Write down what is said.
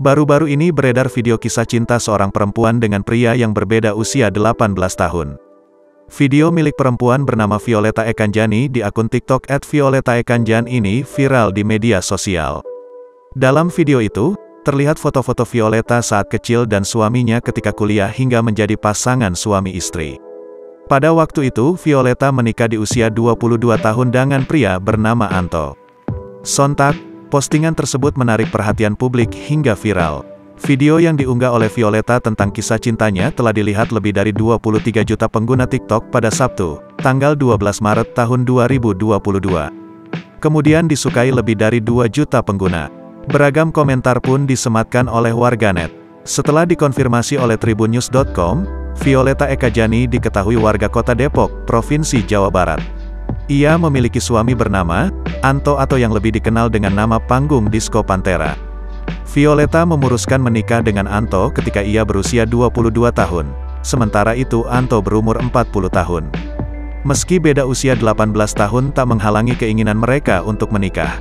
Baru-baru ini beredar video kisah cinta seorang perempuan dengan pria yang berbeda usia 18 tahun. Video milik perempuan bernama Violeta Ekanjani di akun TikTok @violetaekanjan ini viral di media sosial. Dalam video itu, terlihat foto-foto Violeta saat kecil dan suaminya ketika kuliah hingga menjadi pasangan suami istri. Pada waktu itu, Violeta menikah di usia 22 tahun dengan pria bernama Anto. Sontak, postingan tersebut menarik perhatian publik hingga viral. Video yang diunggah oleh Violeta tentang kisah cintanya telah dilihat lebih dari 23 juta pengguna TikTok pada Sabtu, tanggal 12 Maret tahun 2022. Kemudian disukai lebih dari 2 juta pengguna. Beragam komentar pun disematkan oleh warganet. Setelah dikonfirmasi oleh tribunnews.com, Violeta Ekanjani diketahui warga kota Depok, Provinsi Jawa Barat. Ia memiliki suami bernama Anto atau yang lebih dikenal dengan nama panggung Disco Pantera. Violeta memutuskan menikah dengan Anto ketika ia berusia 22 tahun. Sementara itu Anto berumur 40 tahun. Meski beda usia 18 tahun tak menghalangi keinginan mereka untuk menikah.